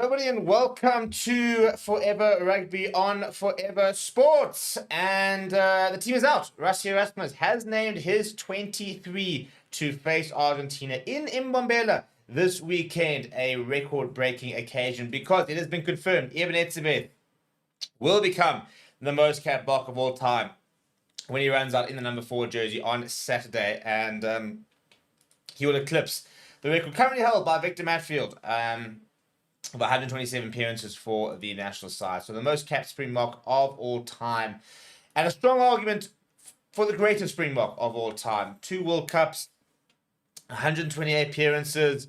Everybody, and welcome to Forever Rugby on Forever Sports. And the team is out. Rassie Erasmus has named his 23 to face Argentina in Mbombela this weekend, a record-breaking occasion because it has been confirmed BITDEFENDER will become the most capped block of all time when he runs out in the number 4 jersey on Saturday, and he will eclipse the record currently held by Victor Matfield of 127 appearances for the national side. So the most capped Springbok of all time, and a strong argument for the greatest Springbok of all time. 2 World Cups, 128 appearances,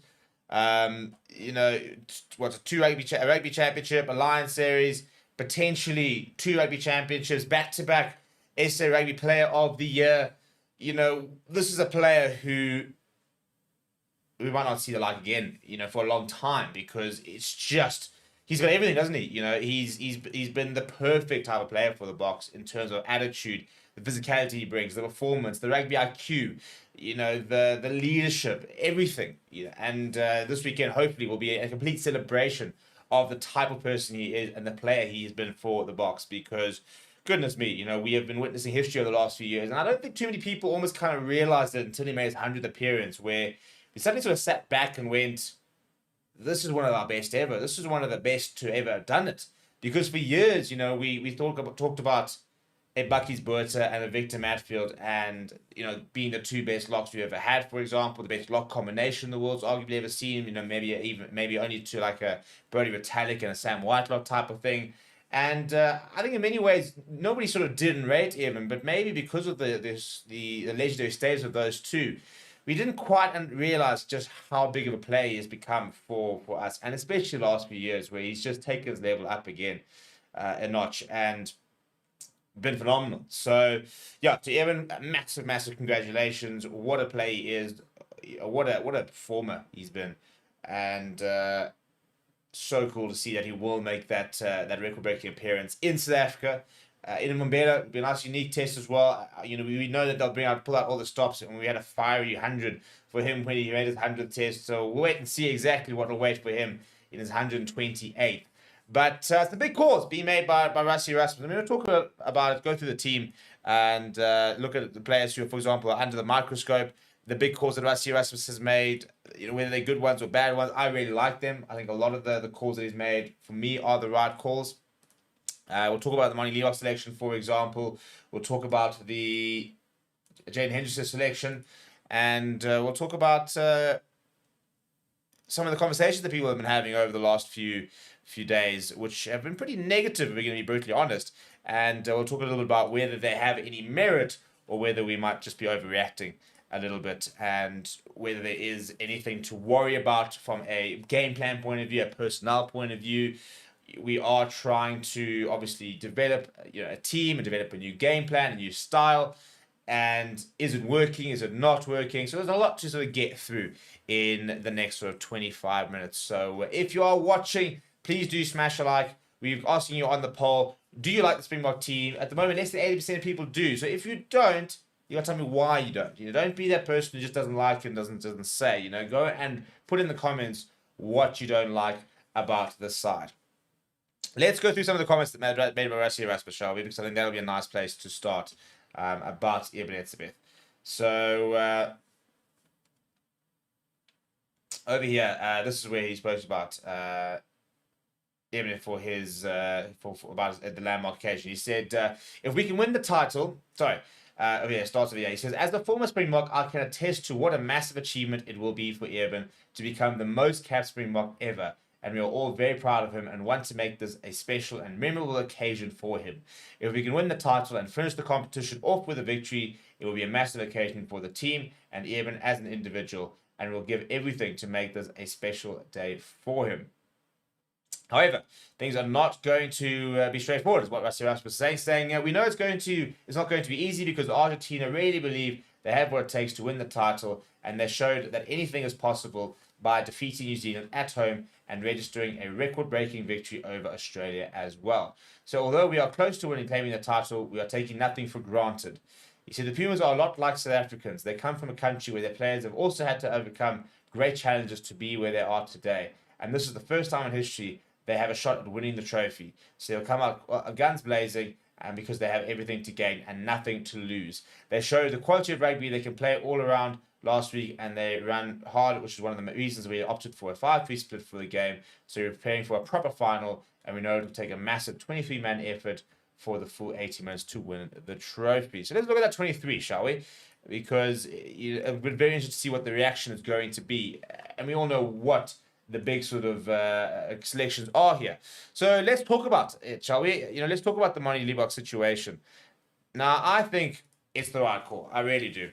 two rugby championship, a Lions series, potentially 2 rugby championships, back-to-back SA Rugby Player of the Year. This is a player who we might not see the like again, for a long time, because it's just, he's got everything, doesn't he? He's been the perfect type of player for the Boks in terms of attitude, the physicality he brings, the performance, the rugby IQ, the leadership, everything. And this weekend hopefully will be a complete celebration of the type of person he is and the player he has been for the Boks, because goodness me, we have been witnessing history over the last few years, and I don't think too many people almost kind of realized it until he made his 100th appearance, where we suddenly sort of sat back and went, this is one of our best ever. This is one of the best to ever have done it. Because for years, we talked about a Bucky's Buerta and a Victor Matfield, and, being the 2 best locks we ever had, for example, the best lock combination the world's arguably ever seen, maybe only to like a Brodie Retallick and a Sam Whitelock type of thing. And I think in many ways, nobody sort of didn't rate him, but maybe because of the legendary status of those two, we didn't quite realize just how big of a player he has become for us, and especially the last few years, where he's just taken his level up again a notch and been phenomenal. So, yeah, to Evan, massive congratulations. What a play he is. What a performer he's been. And so cool to see that he will make that record-breaking appearance in South Africa. In Mbombela, it'll be a nice unique test as well. We know that they'll pull out all the stops, and we had a fiery 100 for him when he made his 100th test. So we'll wait and see exactly what will wait for him in his 128th. But it's the big calls being made by Rassie Erasmus. We'll talk about it, go through the team, and look at the players who, for example, are under the microscope. The big calls that Rassie Erasmus has made, whether they're good ones or bad ones, I really like them. I think a lot of the calls that he's made, for me, are the right calls. We'll talk about the Monty Leroy selection, for example. We'll talk about the Jaden Henderson selection. And we'll talk about some of the conversations that people have been having over the last few days, which have been pretty negative, if we're going to be brutally honest. And we'll talk a little bit about whether they have any merit or whether we might just be overreacting a little bit, and whether there is anything to worry about from a game plan point of view, a personnel point of view. We are trying to obviously develop a team and develop a new game plan, a new style. And is it working? Is it not working? So there's a lot to sort of get through in the next sort of 25 minutes. So if you are watching, please do smash a like. We're asking you on the poll, do you like the Springbok team? At the moment, less than 80% of people do. So if you don't, you got to tell me why you don't. Don't be that person who just doesn't like it and doesn't say. Go and put in the comments what you don't like about this side. Let's go through some of the comments that made by Rassie Erasmus, shall we? Because I think that'll be a nice place to start about BITDEFENDER. So over here, this is where he spoke about BITDEFENDER for his about the landmark occasion. He said, "If we can win the title, starts over here. He says, as the former Springbok, I can attest to what a massive achievement it will be for Eben to become the most capped Springbok ever. And we are all very proud of him and want to make this a special and memorable occasion for him. If we can win the title and finish the competition off with a victory, it will be a massive occasion for the team and Eben as an individual, and we'll give everything to make this a special day for him." However, things are not going to be straightforward, is what Rassie Erasmus was saying, we know it's not going to be easy, because Argentina really believe they have what it takes to win the title, and they showed that anything is possible by defeating New Zealand at home and registering a record-breaking victory over Australia as well. So although we are close to winning, claiming the title, we are taking nothing for granted. He said the Pumas are a lot like South Africans. They come from a country where their players have also had to overcome great challenges to be where they are today. and this is the first time in history they have a shot at winning the trophy. So they'll come out guns blazing, and because they have everything to gain and nothing to lose. They show the quality of rugby. They can play all around last week, and they ran hard, which is one of the reasons we opted for a 5-3 split for the game. So we're preparing for a proper final, and we know it'll take a massive 23-man effort for the full 80 minutes to win the trophy. So let's look at that 23, shall we? Because it's been very interesting to see what the reaction is going to be. And we all know what the big sort of selections are here. So let's talk about it, shall we? Let's talk about the Mbombela situation. Now, I think it's the right call. I really do.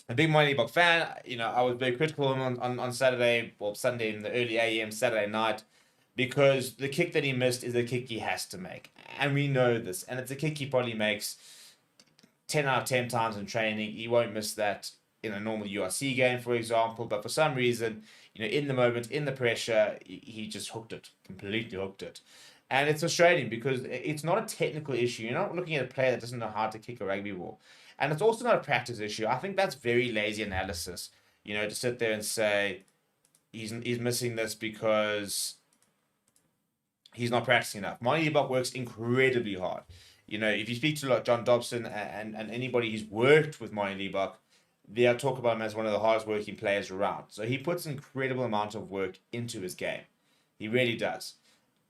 A big Mbombela fan. I was very critical of him on Saturday, or Sunday in the early AM, Saturday night, because the kick that he missed is a kick he has to make. And we know this. And it's a kick he probably makes 10 out of 10 times in training. He won't miss that in a normal URC game, for example. But for some reason, in the moment, in the pressure, he just hooked it, completely hooked it. And it's frustrating because it's not a technical issue. You're not looking at a player that doesn't know how to kick a rugby ball. And it's also not a practice issue. I think that's very lazy analysis, to sit there and say he's missing this because he's not practicing enough. Mbombela works incredibly hard. If you speak to like John Dobson and anybody who's worked with Mbombela, they'll talk about him as one of the hardest working players around. So he puts an incredible amount of work into his game. He really does.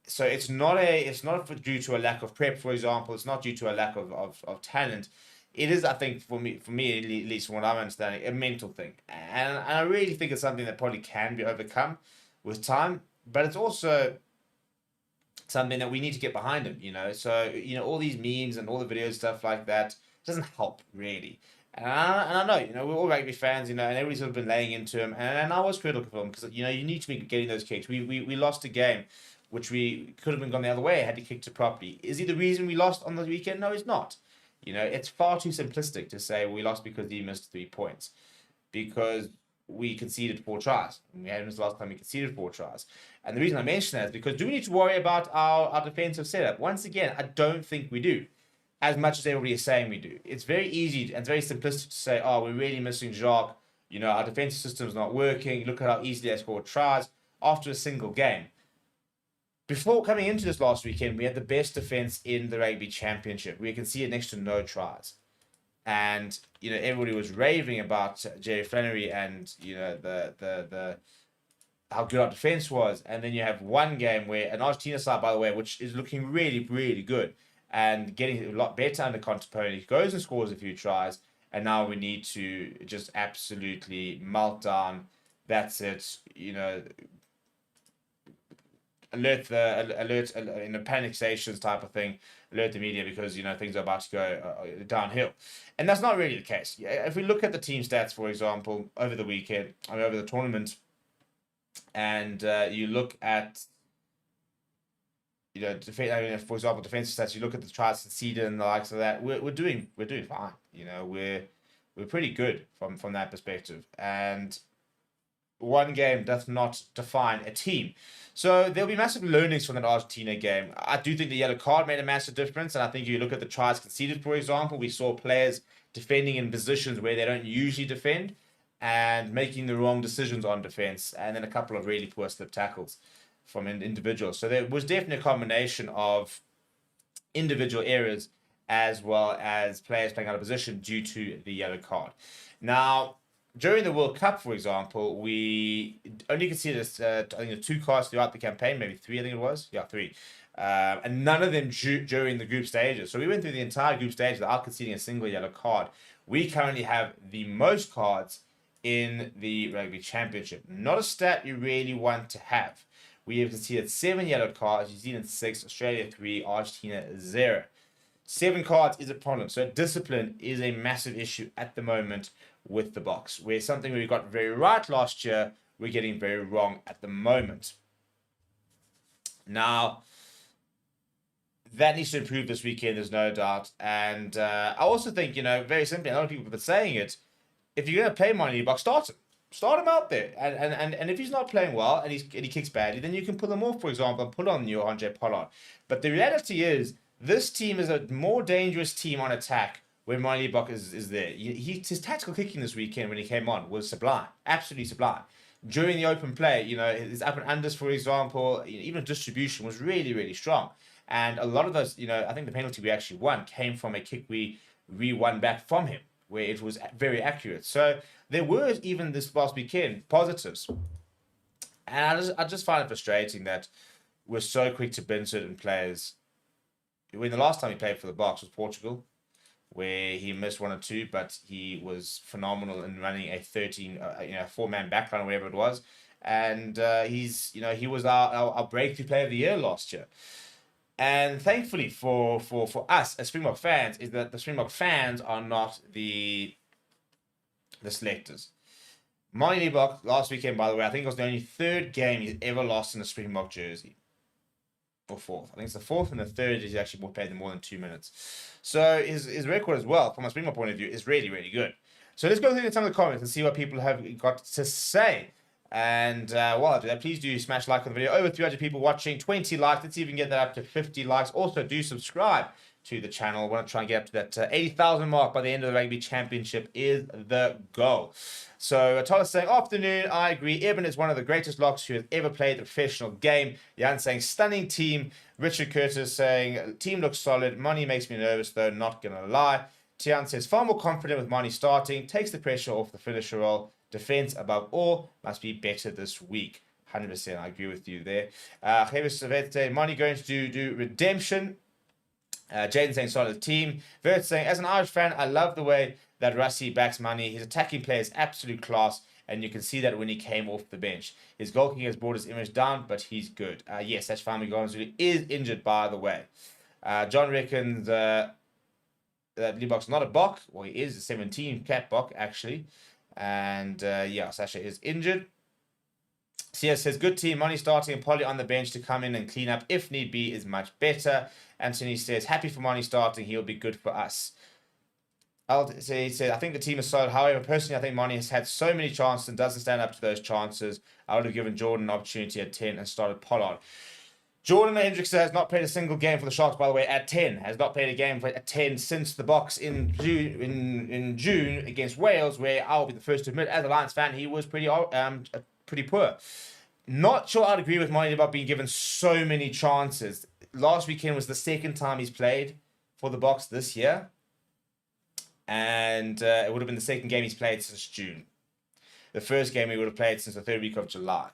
So it's not due to a lack of prep, for example. It's not due to a lack of talent. It is, I think, for me at least from what I'm understanding, a mental thing. And I really think it's something that probably can be overcome with time. But it's also something that we need to get behind him, So, all these memes and all the videos, stuff like that, doesn't help, really. And I know, we're all rugby fans, and everybody's sort of been laying into him. And I was critical of him because, you need to be getting those kicks. We lost a game, which we could have been gone the other way had he kicked it properly. Is he the reason we lost on the weekend? No, he's not. It's far too simplistic to say we lost because he missed 3 points. Because we conceded 4 tries. We had him the last time we conceded 4 tries. And the reason I mention that is because do we need to worry about our defensive setup? Once again, I don't think we do. As much as everybody is saying we do. It's very easy and it's very simplistic to say, we're really missing Jacques. Our defensive system's not working. Look at how easily I scored tries after a single game. Before coming into this last weekend, we had the best defense in the Rugby Championship. We can see it next to no tries. And, everybody was raving about Jerry Flannery and, the how good our defense was. And then you have one game where an Argentina side, by the way, which is looking really, really good and getting a lot better under Contaponi, goes and scores a few tries. And now we need to just absolutely melt down. That's it. Alert in a panic stations type of thing, alert the media because things are about to go downhill, and that's not really the case. If we look at the team stats, for example, over the weekend, over the tournament, and you look at for example, defensive stats, you look at the tries conceded and the likes of that, we're doing fine. We're pretty good from that perspective, and one game does not define a team. So there'll be massive learnings from that Argentina game. I do think the yellow card made a massive difference. And I think you look at the tries conceded, for example, we saw players defending in positions where they don't usually defend and making the wrong decisions on defense. And then a couple of really poor slip tackles from individuals. So there was definitely a combination of individual errors as well as players playing out of position due to the yellow card. Now, during the World Cup, for example, we only conceded, I think, 2 cards throughout the campaign, maybe 3, I think it was. Yeah, 3. And none of them during the group stages. So we went through the entire group stage without conceding a single yellow card. We currently have the most cards in the Rugby Championship. Not a stat you really want to have. We have conceded 7 yellow cards, New Zealand 6, Australia 3, Argentina 0. 7 cards is a problem. So discipline is a massive issue at the moment with the Boks, where something we got very right last year, we're getting very wrong at the moment. Now, that needs to improve this weekend, there's no doubt. And I also think, very simply, a lot of people have been saying it, if you're going to play Mbombela, start him. Start him out there. And if he's not playing well and he kicks badly, then you can pull him off, for example, and put on your Andre Pollard. But the reality is, this team is a more dangerous team on attack when Mbombela is there. His tactical kicking this weekend when he came on was sublime. Absolutely sublime. during the open play, his up and unders, for example, even distribution was really, really strong. And a lot of those, I think the penalty we actually won came from a kick we won back from him, where it was very accurate. So there were, even this last weekend, positives. And I just find it frustrating that we're so quick to bin certain players. When the last time he played for the Box was Portugal, where he missed one or two, but he was phenomenal in running a 4-man backline or whatever it was. And he was our breakthrough player of the year last year. And thankfully for us as Springbok fans, is that the Springbok fans are not the selectors. Manie Libbok last weekend, by the way, I think it was the only third game he's ever lost in a Springbok jersey. Or fourth. I think it's the fourth and the third he's actually played in more than 2 minutes. So his record as well, from a Springbok point of view, is really, really good. So let's go through some of the comments and see what people have got to say. And while I do that, please do smash like on the video. Over 300 people watching, 20 likes. Let's even get that up to 50 likes. Also, do subscribe to the channel. I want to try and get up to that 80,000 mark by the end of the Rugby Championship is the goal. So Atola's saying, afternoon, I agree. Eben is one of the greatest locks who has ever played the professional game. Jan saying, stunning team. Richard Curtis saying, team looks solid. Manie makes me nervous, though, not going to lie. Tian says, far more confident with Manie starting. Takes the pressure off the finisher role. Defense, above all, must be better this week. 100%, I agree with you there. Manie going to do redemption. Jaden saying, solid team. Vert saying, as an Irish fan, I love the way that Rassie backs Manie. His attacking play is absolute class, and you can see that when he came off the bench. His goal kicking has brought his image down, but he's good. Yes, that's Fami Gonzulu is injured, by the way. John reckons that Libbok's not a Bok. Well, he is a 17 cat Bok, actually. And Sasha is injured. CS says, good team. Manie starting and Polly on the bench to come in and clean up if need be is much better. Anthony says, happy for Manie starting. He'll be good for us. He said, I think the team is solid. However, personally, I think Manie has had so many chances and doesn't stand up to those chances. I would have given Jordan an opportunity at 10 and started Pollard. Jordan Hendrickson has not played a single game for the Sharks, by the way, at 10. Has not played a game at 10 since the Box in June against Wales, where I'll be the first to admit, as a Lions fan, he was pretty poor. Not sure I'd agree with Manie about being given so many chances. Last weekend was the second time he's played for the Box this year. And it would have been the second game he's played since June. The first game he would have played since the third week of July.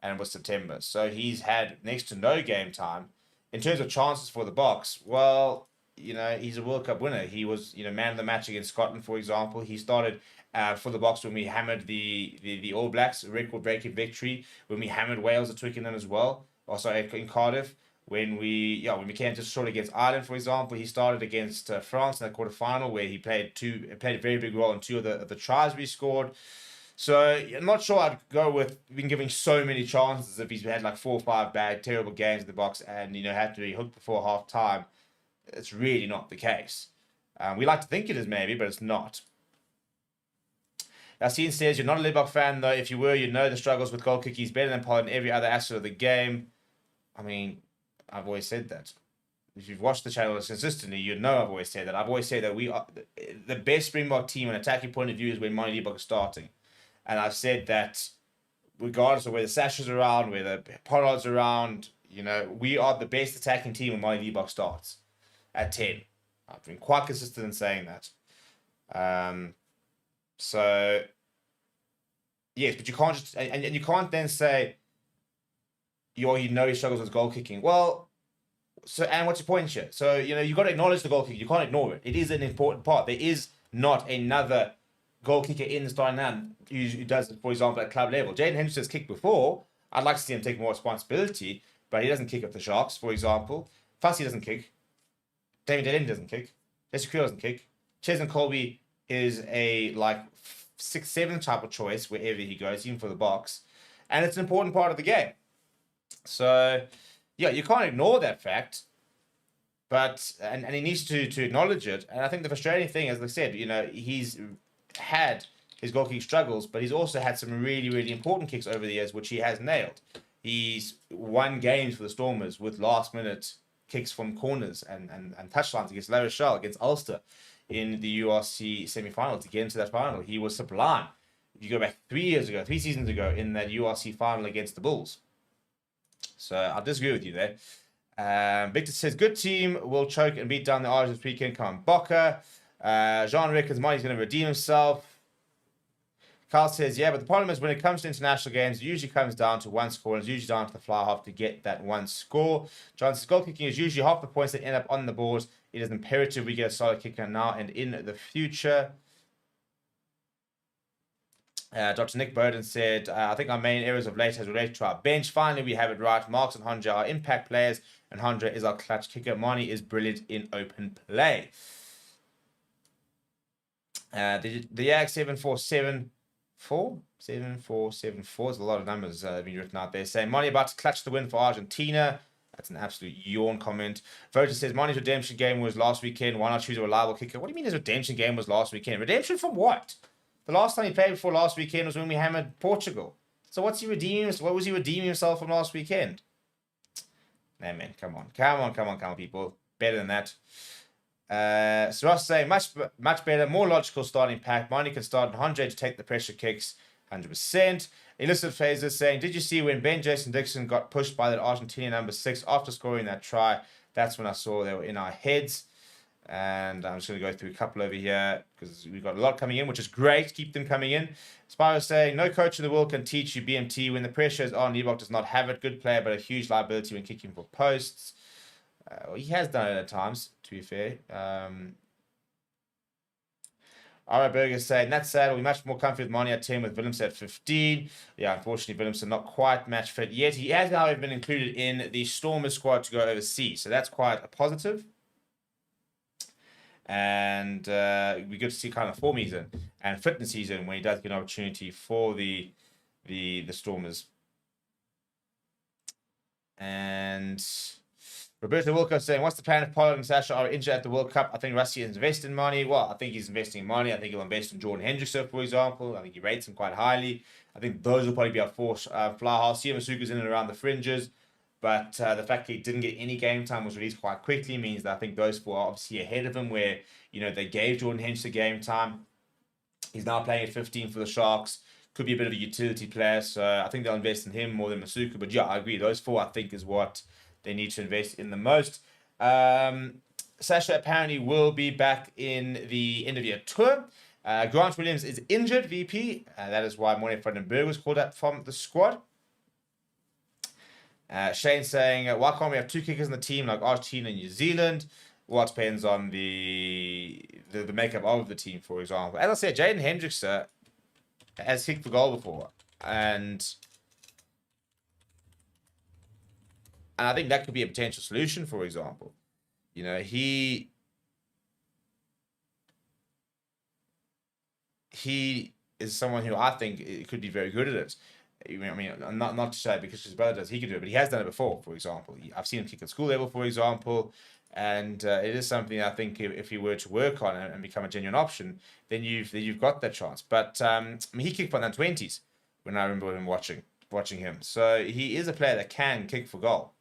And it was September. So he's had next to no game time. In terms of chances for the Box, well, he's a World Cup winner. He was, man of the match against Scotland, for example. He started for the Box when we hammered the All Blacks, a record-breaking victory. When we hammered Wales at Twickenham as well. Also in Cardiff. When we came just short against Ireland, for example, he started against France in the quarterfinal, where he played a very big role in two of the tries we scored. So I'm not sure I'd go with been giving so many chances if he's had like 4 or 5 bad, terrible games in the Box and had to be hooked before half time. It's really not the case. We like to think it is maybe, but it's not. Yassine says, you're not a Libbok fan though. If you were, you'd know the struggles with goal kicking. He's better than Pollard in every other aspect of the game. I mean, I've always said that. If you've watched the channel consistently, you know I've always said that. I've always said that we are the best Springbok team in attacking point of view is when Manie Libbok is starting. And I've said that regardless of where the Sasha's around, where the Pollard's around, we are the best attacking team when Manie Libbok starts at 10. I've been quite consistent in saying that. So, yes, but you can't just... And you can't then say, he struggles with goal kicking. Well, and what's your point here? So, you've got to acknowledge the goal kicking. You can't ignore it. It is an important part. There is not another goal kicker in the starting line who does it, for example, at club level. Jaden Henderson's kicked before. I'd like to see him take more responsibility, but he doesn't kick at the Sharks, for example. Fussy doesn't kick. David Delaney doesn't kick. Jesse Creel doesn't kick. Cheslin Colby is a 6th, 7th type of choice wherever he goes, even for the Box. And it's an important part of the game. So, yeah, you can't ignore that fact. But, and he needs to acknowledge it. And I think the frustrating thing, as I said, he's had his goal kicking struggles, but he's also had some really, really important kicks over the years, which he has nailed. He's won games for the Stormers with last-minute kicks from corners and touchlines against La Rochelle, against Ulster in the URC semi-final to get into that final. He was sublime. you go back 3 seasons ago, in that URC final against the Bulls. So I'll disagree with you there. Victor says, good team will choke and beat down the Argents this weekend. Come on, Boca. Jean reckons Monty's going to redeem himself. Carl says, yeah, but the problem is when it comes to international games, it usually comes down to one score, and it's usually down to the fly half to get that one score. John says, goal kicking is usually half the points that end up on the board. It is imperative we get a solid kicker now and in the future. Dr. Nick Bowden said, I think our main areas of late has related to our bench. Finally, we have it right. Marks and Hondra are impact players, and Hondra is our clutch kicker. Mani is brilliant in open play. The YAG 7474 is a lot of numbers being written out there, saying Mani about to clutch the win for Argentina. That's an absolute yawn comment. Voter says Mani's redemption game was last weekend. Why not choose a reliable kicker? What do you mean his redemption game was last weekend? Redemption from what? The last time he played before last weekend was when we hammered Portugal. So what's he redeeming? What was he redeeming himself from last weekend? Nah, man, come on, people. Better than that. So Ross saying much better, more logical starting pack. Mani can start on 100 to take the pressure kicks, 100%. Illicit Phaser saying, did you see when Ben Jason Dixon got pushed by that Argentina number 6 after scoring that try? That's when I saw they were in our heads. And I'm just going to go through a couple over here because we've got a lot coming in, which is great. Keep them coming in. Spyro saying, no coach in the world can teach you BMT. When the pressure is on, Nebok does not have it. Good player, but a huge liability when kicking for posts. Well, he has done it at times, to be fair. Ara Berger saying, that's sad. We'll be much more comfortable with Mani at 10 with Willems at 15. Yeah, unfortunately, Willems are not quite match fit yet. He has, however, been included in the Stormers squad to go overseas. So that's quite a positive. And we get to see kind of form he's in and fitness he's in when he does get an opportunity for the Stormers. And Roberto Wilco saying, what's the plan if Pollard and Sasha are injured at the World Cup? I think Rassie is investing in Mani. Well, I think he's investing in Mani. I think he'll invest in Jordan Hendrickson, for example. I think he rates him quite highly. I think those will probably be our four fly half. Sia Masuka's in and around the fringes. But the fact that he didn't get any game time, was released quite quickly, means that I think those four are obviously ahead of him, where, you know, they gave Jordan Hendrickson game time. He's now playing at 15 for the Sharks. Could be a bit of a utility player. So I think they'll invest in him more than Masuka. But yeah, I agree. Those four, I think, is what they need to invest in the most. Sasha apparently will be back in the end of year tour. Grant Williams is injured, VP. That is why Morne Vandenberg was called up from the squad. Shane saying, why can't we have two kickers in the team like Argentina and New Zealand? Well, it depends on the makeup of the team, for example. As I said, Jaden Hendrickson has kicked the goal before. And I think that could be a potential solution, for example. You know, he is someone who I think could be very good at it. I mean, not to say because his brother does, he could do it, but he has done it before, for example. I've seen him kick at school level, for example, and it is something I think if he were to work on and become a genuine option, then you've got that chance. But I mean, he kicked for the 20s when I remember him watching him. So he is a player that can kick for goal,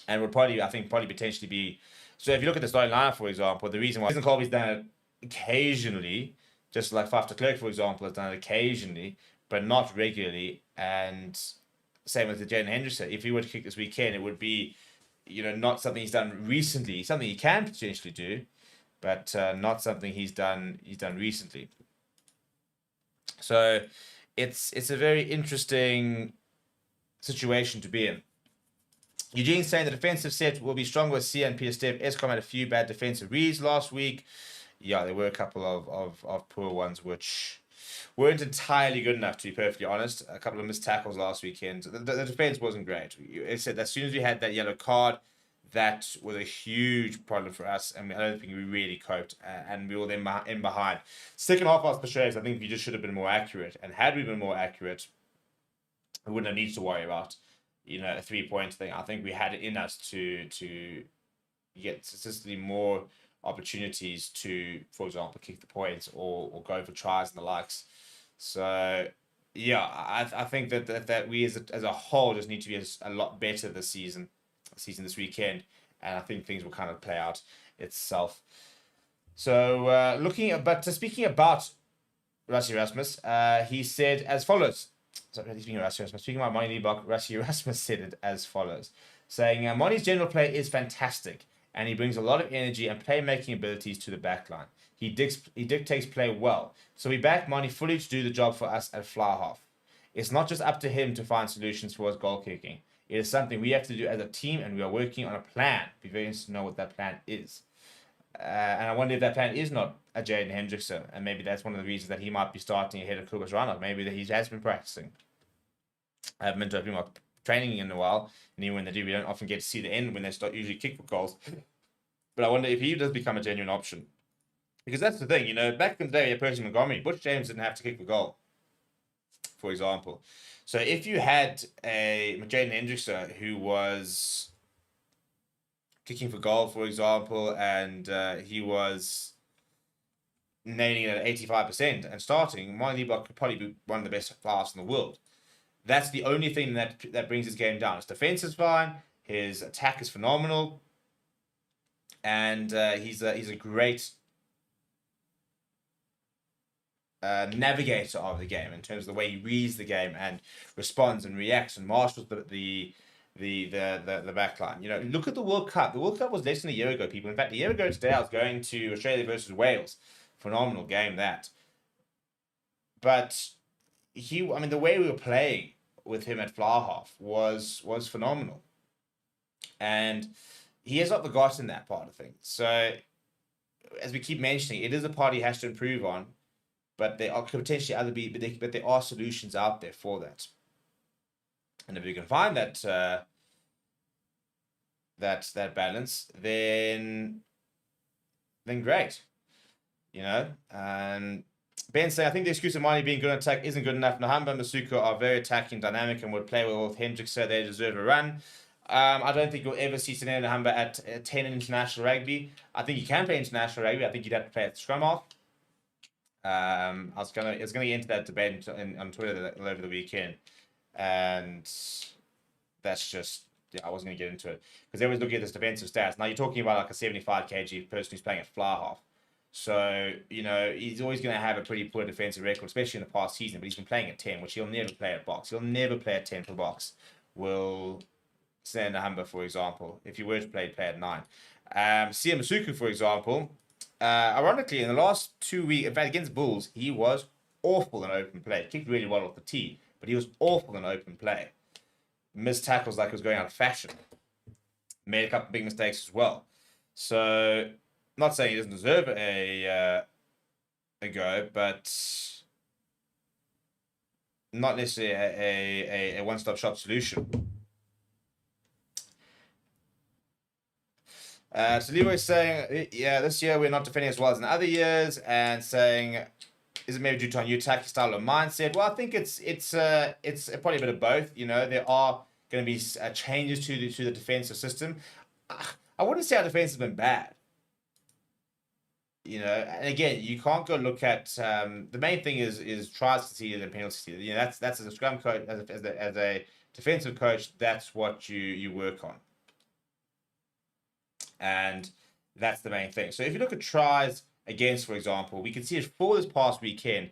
and would probably potentially be. So if you look at the starting lineup, for example, the reason why Colby's done it occasionally, just like Faf de Klerk, for example, has done it occasionally, but not regularly. And same with the Jaden Hendrickson. If he were to kick this weekend, it would be, you know, not something he's done recently. Something he can potentially do, but not something he's done recently. So it's a very interesting situation to be in. Eugene saying the defensive set will be stronger with Sia and Peter Steph. Escom had a few bad defensive reads last week. Yeah, there were a couple of poor ones which weren't entirely good enough, to be perfectly honest. A couple of missed tackles last weekend. The defense wasn't great. It said as soon as we had that yellow card, that was a huge problem for us, and I don't think we really coped, and we were then in behind. Second half was frustrating. I think we just should have been more accurate, and had we been more accurate, we wouldn't have needed to worry about, you know, a 3-point thing. I think we had it in us to get statistically more opportunities to, for example, kick the points or go for tries and the likes. So yeah, I think that we as a whole just need to be a lot better this weekend, and I think things will kind of play out itself. So speaking about Rassie Erasmus, he said as follows. So, speaking of Rassie Erasmus, speaking about Monty Leibach, Rassie Erasmus said it as follows, saying, Monty's general play is fantastic, and he brings a lot of energy and playmaking abilities to the backline. He dictates play well, so we back Monty fully to do the job for us at fly half. It's not just up to him to find solutions for his goal kicking. It is something we have to do as a team, and we are working on a plan. Be very interested to know what that plan is. And I wonder if that plan is not a Jaden Hendrickson, and maybe that's one of the reasons that he might be starting ahead of Kobus Reinhardt. Maybe that he has been practicing. I haven't been to Springbok training in a while, and even when they do, we don't often get to see the end when they start usually kick for goals. But I wonder if he does become a genuine option. Because that's the thing, back in the day, Percy Montgomery, Butch James didn't have to kick the goal, for example. So if you had a Jaden Hendrickson who was kicking for goal, for example, and he was nailing it at 85% and starting, Monty Leibach could probably be one of the best flyers in the world. That's the only thing that brings his game down. His defense is fine, his attack is phenomenal, and he's a great navigator of the game in terms of the way he reads the game and responds and reacts and marshals the back line. Look at the World Cup. The World Cup was less than a year ago, people. In fact, a year ago today, I was going to Australia versus Wales. Phenomenal game, that. But the way we were playing with him at fly half was phenomenal. And he has not forgotten that part of things. So, as we keep mentioning, it is a part he has to improve on. But there are potentially but there are solutions out there for that. And if you can find that that balance, then great. And Ben saying, I think the excuse of Monty being good on attack isn't good enough. Nahamba and Masuku are very attacking, dynamic, and would play well with Hendricks, so they deserve a run. I don't think you'll ever see Sanena Nahamba at 10 in international rugby. I think you can play international rugby. I think you'd have to play at the scrum half. I was gonna get into that debate on Twitter over the weekend, and that's just I wasn't gonna get into it because they always look at this defensive stats. Now you're talking about like a 75 kg person who's playing at fly half, so he's always gonna have a pretty poor defensive record, especially in the past season. But he's been playing at 10, which he'll never play at box. He'll never play at 10 for box. Will Sanena Nahamba, for example, if you were to play at 9. Sia Masuku, for example. Ironically, in the last 2 weeks, in fact, against Bulls, he was awful in open play. Kicked really well off the tee, but he was awful in open play. Missed tackles like it was going out of fashion. Made a couple of big mistakes as well. So, not saying he doesn't deserve a go, but not necessarily a one-stop shop solution. So Leroy's saying, yeah, this year we're not defending as well as in other years, and saying, is it maybe due to our new tactical style or mindset? Well, I think it's probably a bit of both. There are going to be changes to the defensive system. I wouldn't say our defense has been bad. And again, you can't go look at the main thing is tries conceded and penalties conceded. That's as a scrum coach, as a defensive coach, that's what you work on. And that's the main thing. So if you look at tries against, for example, we can see it 4 this past weekend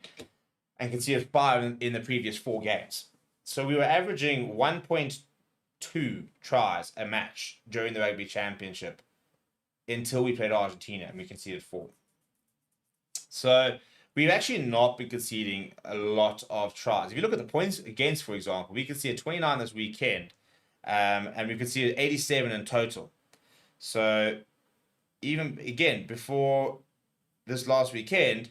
and can see it 5 in the previous 4 games. So we were averaging 1.2 tries a match during the Rugby Championship until we played Argentina, and we conceded 4. So we've actually not been conceding a lot of tries. If you look at the points against, for example, we conceded 29 this weekend, and we conceded 87 in total. So, even again, before this last weekend,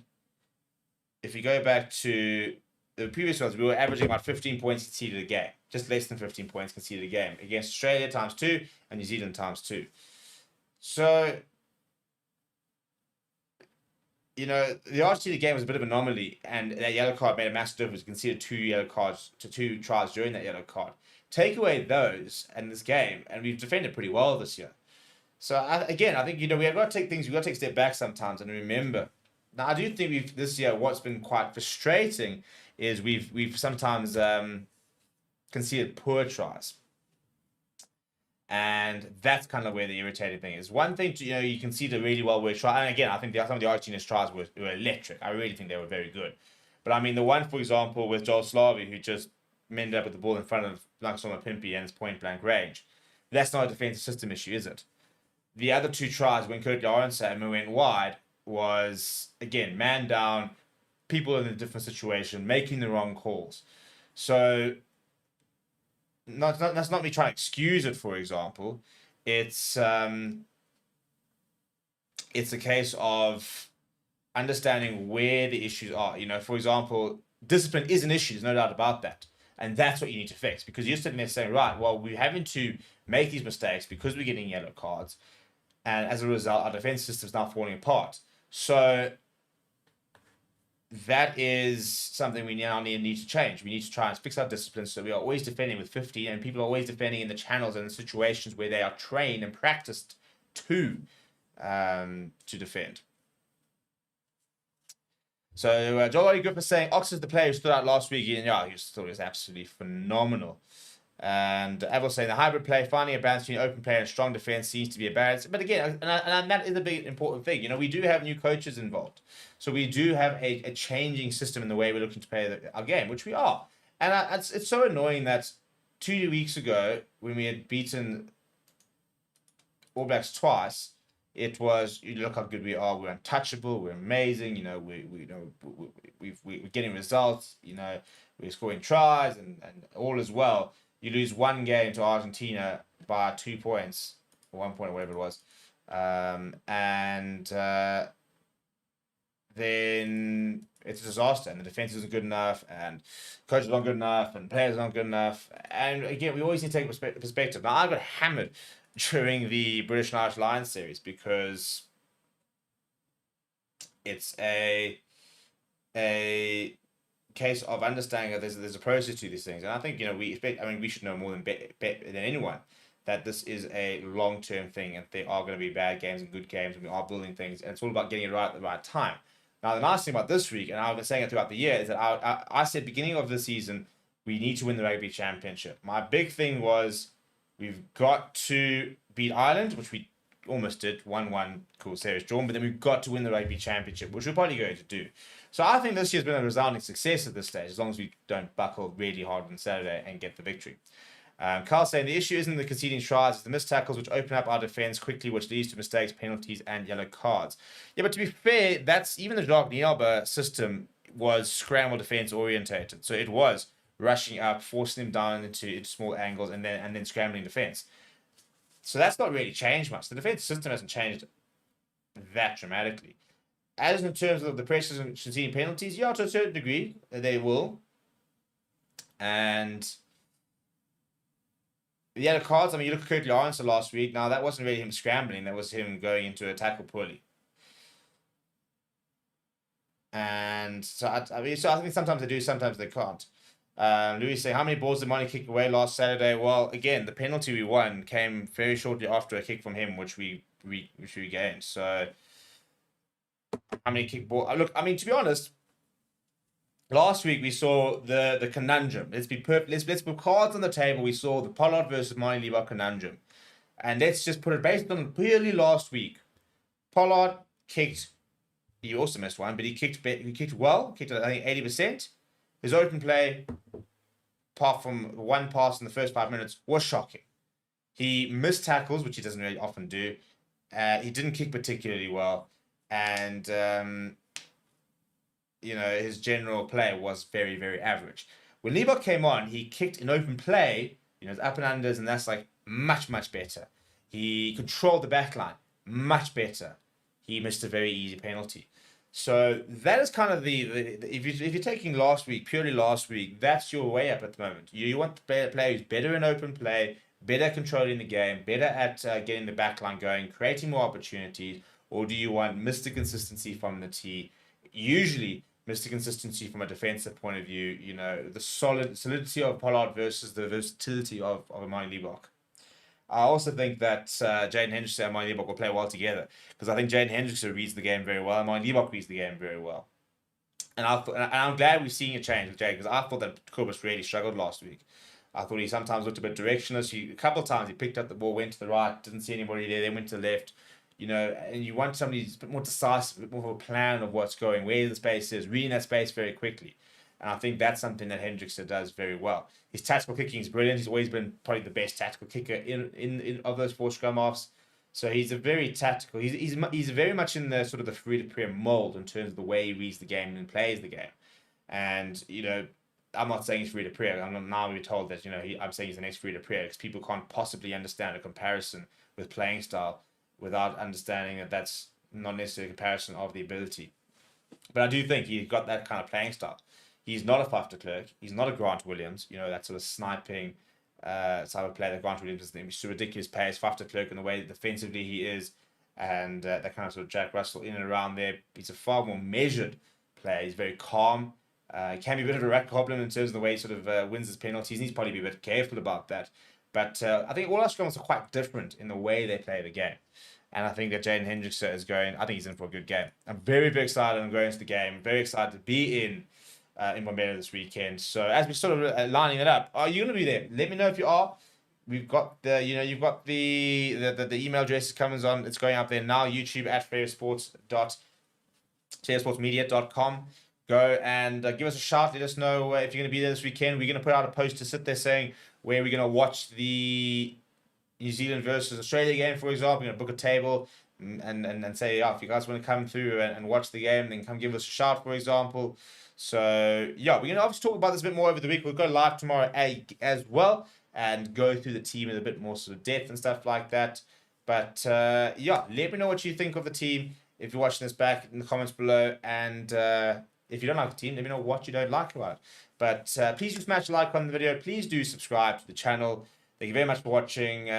if you go back to the previous ones, we were averaging about 15 points conceded a game. Just less than 15 points conceded a game. Against Australia times 2 and New Zealand times 2. So, the Argentina game was a bit of an anomaly, and that yellow card made a massive difference. We conceded 2 yellow cards to 2 tries during that yellow card. Take away those and this game, and we've defended pretty well this year. So I think we've got to take a step back sometimes and remember. Now I do think this year what's been quite frustrating is we've sometimes conceded poor tries, and that's kind of where the irritating thing is. One thing you concede a really well worked try, and again I think some of the Argentina's tries were electric. I really think they were very good, But I mean, the one, for example, with Joel Slavi, who just mended up with the ball in front of Langsoma Pimpy and it's point blank range, that's not a defensive system issue, is it? The other two tries when Kurt Lawrence and we went wide was, again, man down, people in a different situation, making the wrong calls. So that's not me trying to excuse it, for example. It's a case of understanding where the issues are. For example, discipline is an issue, there's no doubt about that. And that's what you need to fix, because you're sitting there saying, right, well, we're having to make these mistakes because we're getting yellow cards. And as a result, our defense system is now falling apart. So that is something we now need to change. We need to try and fix our discipline so we are always defending with 50, and people are always defending in the channels and the situations where they are trained and practiced to defend. So Joel Griffith is saying Ox is the player who stood out last week. Yeah, he thought he was absolutely phenomenal. And Avil saying the hybrid play, finding a balance between open play and strong defense seems to be a balance. But again, and that is a big important thing. We do have new coaches involved. So we do have a changing system in the way we're looking to play our game, which we are. And it's so annoying that 2 weeks ago, when we had beaten All Blacks twice, it was, look how good we are. We're untouchable. We're amazing. We're getting results. We're scoring tries and all is well. You lose one game to Argentina by 2 points, or 1 point, or whatever it was, then it's a disaster. And the defense isn't good enough, and coaches aren't good enough, and players aren't good enough. And again, we always need to take perspective. Now, I got hammered during the British and Irish Lions series because it's a case of understanding that there's a process to these things. And I think, we should know more than anyone that this is a long-term thing, and there are going to be bad games and good games, and we are building things, and it's all about getting it right at the right time. Now, the nice thing about this week, and I've been saying it throughout the year, is that I said beginning of the season, we need to win the Rugby Championship. My big thing was we've got to beat Ireland, which we almost did, 1-1, cool series drawn, but then we've got to win the Rugby Championship, which we're probably going to do. So I think this year's been a resounding success at this stage, as long as we don't buckle really hard on Saturday and get the victory. Carl saying the issue isn't the conceding tries, it's the missed tackles which open up our defence quickly, which leads to mistakes, penalties, and yellow cards. Yeah, but to be fair, that's even the Jacques Nielba system was scramble defence orientated. So it was rushing up, forcing them down into small angles, and then scrambling defence. So that's not really changed much. The defence system hasn't changed that dramatically. As in terms of the pressures and conceding penalties, yeah, to a certain degree, they will. And the other cards, you look at Kurt Lawrence last week. Now, that wasn't really him scrambling. That was him going into a tackle poorly. And so I think sometimes they do, sometimes they can't. Louis saying, how many balls did Monty kick away last Saturday? Well, again, the penalty we won came very shortly after a kick from him, which we gained. So, how many kick ball? Look, to be honest, last week we saw the conundrum. Let's be perfect. Let's put cards on the table. We saw the Pollard versus Monty conundrum, and let's just put it based on purely last week. Pollard kicked. He also missed one, but he kicked well. Kicked I think 80%. His open play, apart from one pass in the first 5 minutes, was shocking. He missed tackles, which he doesn't really often do. He didn't kick particularly well. And, his general play was very, very average. When Liebach came on, he kicked in open play, his up and unders, and that's much, much better. He controlled the back line much better. He missed a very easy penalty. So that is kind of if you're taking purely last week, that's your way up at the moment. You want the player who's better in open play, better controlling the game, better at getting the back line going, creating more opportunities, or do you want Mr. Consistency from the T? Usually, Mr. Consistency from a defensive point of view, the solidity of Pollard versus the versatility of Amani Liebach. I also think that Jaden Hendrickson and Amani Liebach will play well together, because I think Jaden Hendrickson reads the game very well, and Amani Liebach reads the game very well. And I'm glad we're seeing a change with Jaden, because I thought that Kobus really struggled last week. I thought he sometimes looked a bit directionless. A couple of times he picked up the ball, went to the right, didn't see anybody there, then went to the left. and you want somebody who's a bit more decisive, a bit more of a plan of what's going, where the space is, reading that space very quickly. And I think that's something that Hendrickson does very well. His tactical kicking is brilliant. He's always been probably the best tactical kicker in of those 4 scrum halves. So he's a very tactical. He's very much in the sort of the free-to-play mold in terms of the way he reads the game and plays the game. And I'm not saying he's free-to-play. I'm now we're told that I'm saying he's the next free-to-play because people can't possibly understand a comparison with playing style without understanding that that's not necessarily a comparison of the ability. But I do think he's got that kind of playing style. He's not a Faf de Klerk. He's not a Grant Williams. That sort of sniping type of player that Grant Williams is. He's so ridiculous pace. Faf de Klerk in the way that defensively he is, and that kind of sort of Jack Russell in and around there. He's a far more measured player. He's very calm. He can be a bit of a rat goblin in terms of the way he sort of wins his penalties. He needs to probably be a bit careful about that. But I think all our scrums are quite different in the way they play the game. And I think that Jaden Hendrickson is going, I think he's in for a good game. I'm very, very excited on going into the game. I'm very excited to be in Mbombela this weekend. So as we're sort of lining it up, are you going to be there? Let me know if you are. We've got you've got the email address comes on. It's going up there now. YouTube at fairsportsmedia.com. Go and give us a shout. Let us know if you're going to be there this weekend. We're going to put out a post to sit there saying where we're going to watch the New Zealand versus Australia game, for example. We're going to book a table and say, if you guys want to come through and watch the game, then come give us a shout, for example. So, we're going to obviously talk about this a bit more over the week. We'll go live tomorrow as well and go through the team in a bit more sort of depth and stuff like that. But, let me know what you think of the team if you're watching this back in the comments below. And if you don't like the team, let me know what you don't like about it. But please do smash a like on the video. Please do subscribe to the channel. Thank you very much for watching.